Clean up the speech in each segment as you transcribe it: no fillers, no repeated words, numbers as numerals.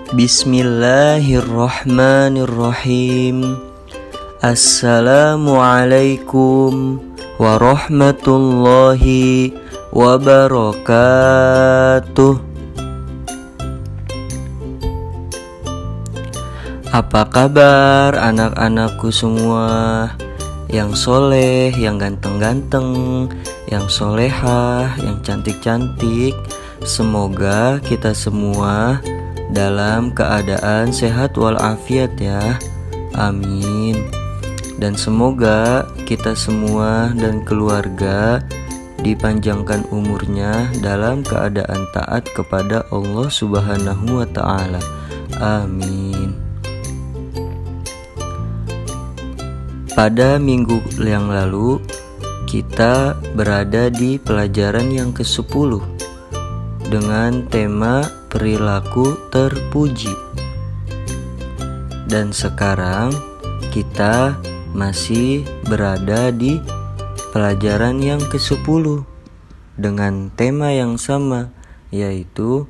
Bismillahirrahmanirrahim. Assalamualaikum warahmatullahi wabarakatuh. Apa kabar anak-anakku semua? Yang soleh, yang ganteng-ganteng, yang solehah, yang cantik-cantik. Semoga kita semua dalam keadaan sehat walafiat ya. Amin. Dan semoga kita semua dan keluarga dipanjangkan umurnya dalam keadaan taat kepada Allah Subhanahu wa ta'ala. Amin. Pada minggu yang lalu kita berada di pelajaran yang ke-10 dengan tema perilaku terpuji. Dan sekarang kita masih berada di pelajaran yang ke-10 dengan tema yang sama, yaitu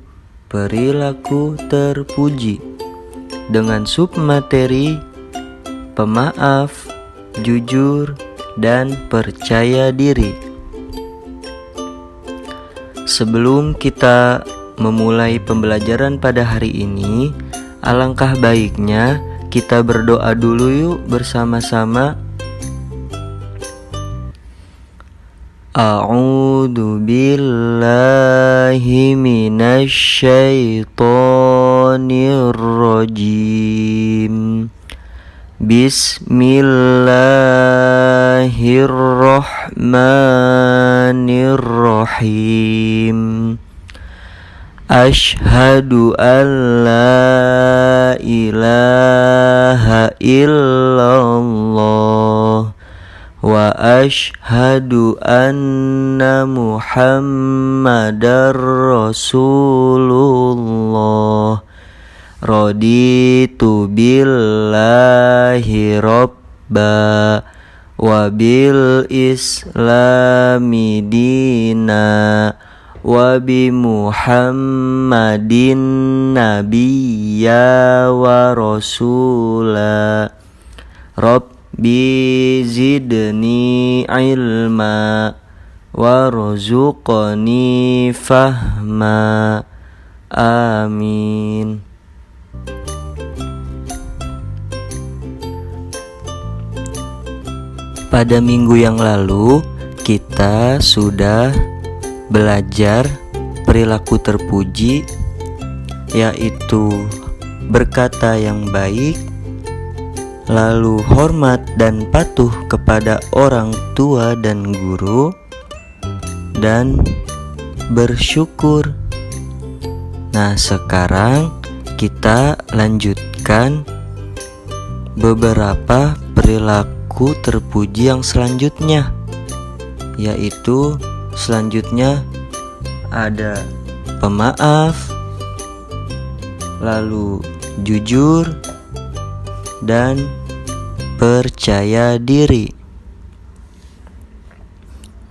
perilaku terpuji, dengan submateri pemaaf, jujur, dan percaya diri. Sebelum kita memulai pembelajaran pada hari ini, alangkah baiknya kita berdoa dulu yuk bersama-sama. A'udzu billahi minasy syaithanir rajim. Bismillahirrahmanirrahim. Asyhadu an la ilaha illallah wa asyhadu anna Muhammadar Rasulullah. Raditu billahi robba wa bil islami dina wa bi Muhammadin nabiyya wa rasula. Rabbi zidni ilma warzuqni fahma. Amin. Pada minggu yang lalu kita sudah belajar perilaku terpuji, yaitu berkata yang baik, lalu hormat dan patuh kepada orang tua dan guru, dan bersyukur. Nah, sekarang kita lanjutkan beberapa perilaku terpuji yang selanjutnya, yaitu selanjutnya ada pemaaf, lalu jujur, dan percaya diri.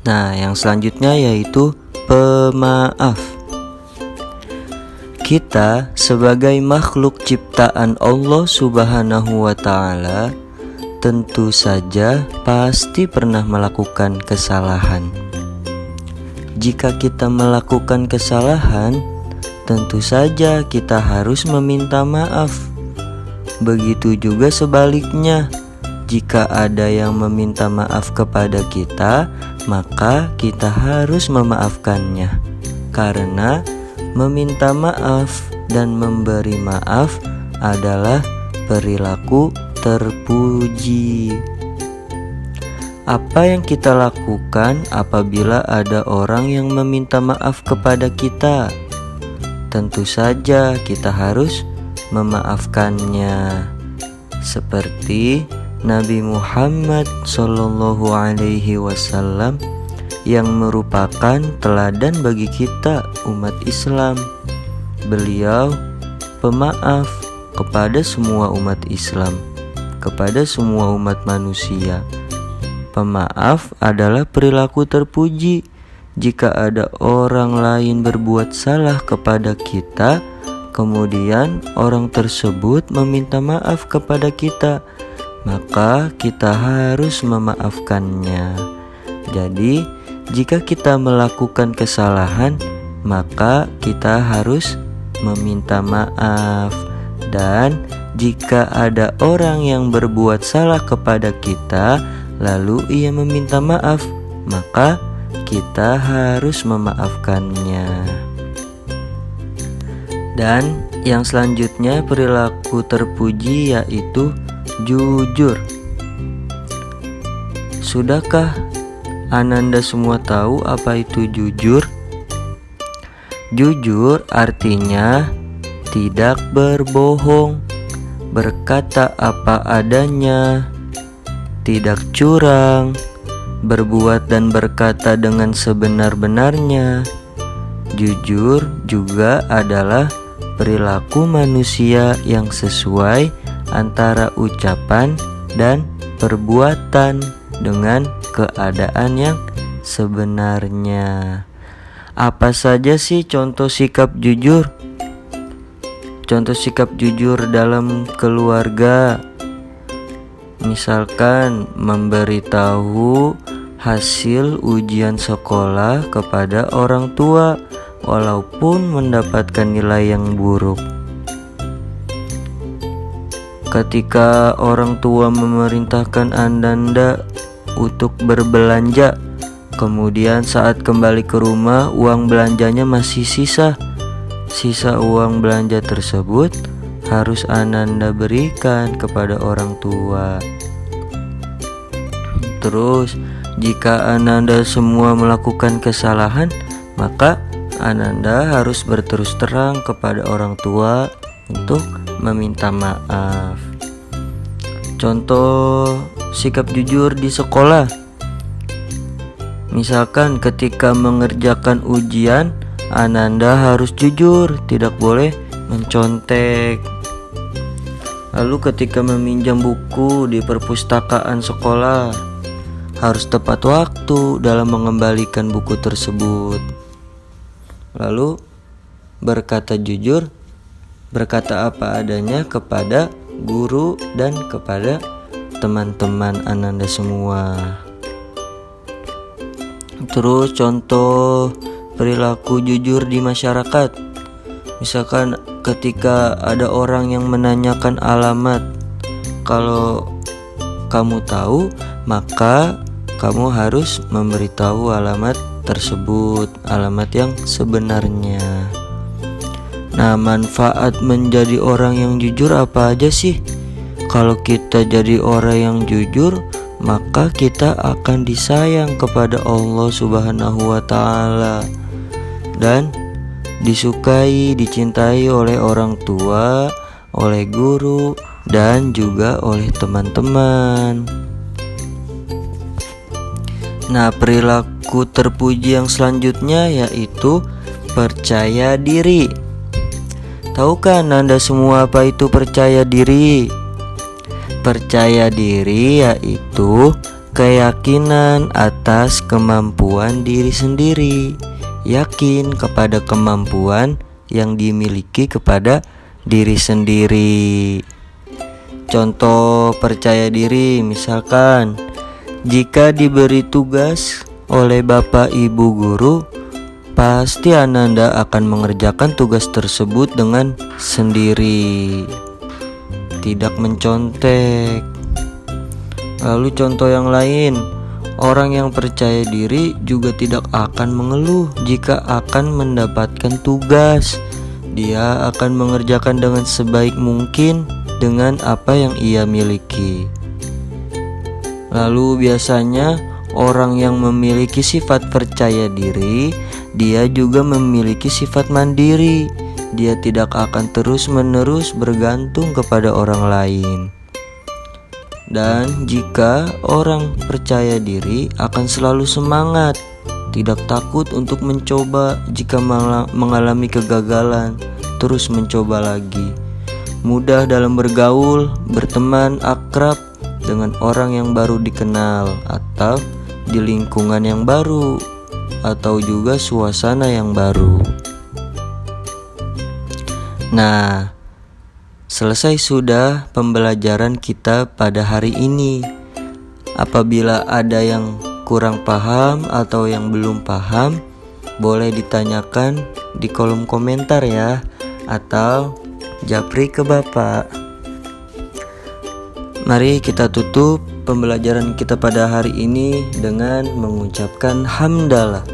Nah, yang selanjutnya yaitu pemaaf. Kita sebagai makhluk ciptaan Allah Subhanahu wa ta'ala tentu saja pasti pernah melakukan kesalahan. Jika kita melakukan kesalahan, tentu saja kita harus meminta maaf. Begitu juga sebaliknya, jika ada yang meminta maaf kepada kita, maka kita harus memaafkannya. Karena meminta maaf dan memberi maaf adalah perilaku terpuji. Apa yang kita lakukan apabila ada orang yang meminta maaf kepada kita? Tentu saja kita harus memaafkannya. Seperti Nabi Muhammad SAW yang merupakan teladan bagi kita umat Islam. Beliau pemaaf kepada semua umat Islam, kepada semua umat manusia. Pemaaf adalah perilaku terpuji. Jika ada orang lain berbuat salah kepada kita, kemudian orang tersebut meminta maaf kepada kita, maka kita harus memaafkannya. Jadi, jika kita melakukan kesalahan, maka kita harus meminta maaf. Dan jika ada orang yang berbuat salah kepada kita, lalu ia meminta maaf, maka kita harus memaafkannya. Dan yang selanjutnya, perilaku terpuji yaitu jujur. Sudahkah Ananda semua tahu apa itu jujur? Jujur artinya tidak berbohong, berkata apa adanya, tidak curang, berbuat dan berkata dengan sebenar-benarnya. Jujur juga adalah perilaku manusia yang sesuai antara ucapan dan perbuatan dengan keadaan yang sebenarnya. Apa saja sih contoh sikap jujur? Contoh sikap jujur dalam keluarga, misalkan memberitahu hasil ujian sekolah kepada orang tua walaupun mendapatkan nilai yang buruk. Ketika orang tua memerintahkan Ananda untuk berbelanja, kemudian saat kembali ke rumah uang belanjanya masih sisa. Sisa uang belanja tersebut harus Ananda berikan kepada orang tua. Terus, jika Ananda semua melakukan kesalahan, maka Ananda harus berterus terang kepada orang tua untuk meminta maaf. Contoh sikap jujur di sekolah, misalkan ketika mengerjakan ujian, Ananda harus jujur, tidak boleh mencontek. Lalu ketika meminjam buku di perpustakaan sekolah, harus tepat waktu dalam mengembalikan buku tersebut. Lalu berkata jujur, berkata apa adanya kepada guru dan kepada teman-teman Ananda semua. Terus contoh perilaku jujur di masyarakat, misalkan ketika ada orang yang menanyakan alamat, kalau kamu tahu, maka kamu harus memberitahu alamat tersebut, alamat yang sebenarnya. Nah, manfaat menjadi orang yang jujur apa aja sih? Kalau kita jadi orang yang jujur, maka kita akan disayang kepada Allah Subhanahu wa Ta'ala dan disukai, dicintai oleh orang tua, oleh guru, dan juga oleh teman-teman. Nah, perilaku terpuji yang selanjutnya yaitu percaya diri. Tahukah Anda semua apa itu percaya diri? Percaya diri yaitu keyakinan atas kemampuan diri sendiri. Yakin kepada kemampuan yang dimiliki kepada diri sendiri. Contoh percaya diri, misalkan jika diberi tugas oleh Bapak Ibu guru, pasti Ananda akan mengerjakan tugas tersebut dengan sendiri, tidak mencontek. Lalu contoh yang lain, orang yang percaya diri juga tidak akan mengeluh jika akan mendapatkan tugas. Dia akan mengerjakan dengan sebaik mungkin dengan apa yang ia miliki. Lalu biasanya orang yang memiliki sifat percaya diri, dia juga memiliki sifat mandiri. Dia tidak akan terus-menerus bergantung kepada orang lain. Dan jika orang percaya diri akan selalu semangat, tidak takut untuk mencoba. Jika mengalami kegagalan, terus mencoba lagi. Mudah dalam bergaul, berteman, akrab dengan orang yang baru dikenal, atau di lingkungan yang baru, atau juga suasana yang baru. Nah, selesai sudah pembelajaran kita pada hari ini. Apabila ada yang kurang paham atau yang belum paham, boleh ditanyakan di kolom komentar ya, atau japri ke Bapak. Mari kita tutup pembelajaran kita pada hari ini dengan mengucapkan hamdalah.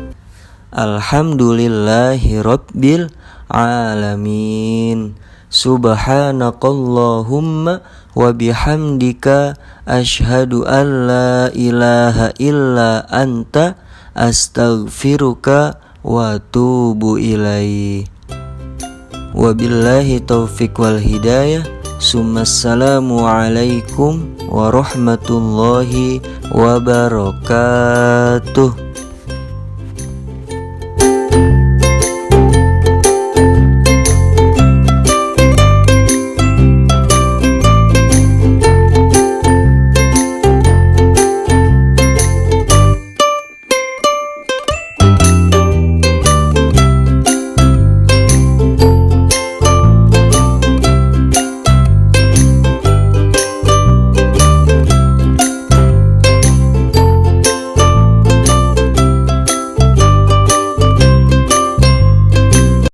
Alhamdulillahirabbil alamin. Subhanakallahumma wa bihamdika asyhadu an la ilaha illa anta astaghfiruka wa atubu ilaih. Wabillahi taufiq wal hidayah. Assalamu alaikum warahmatullahi wabarakatuh.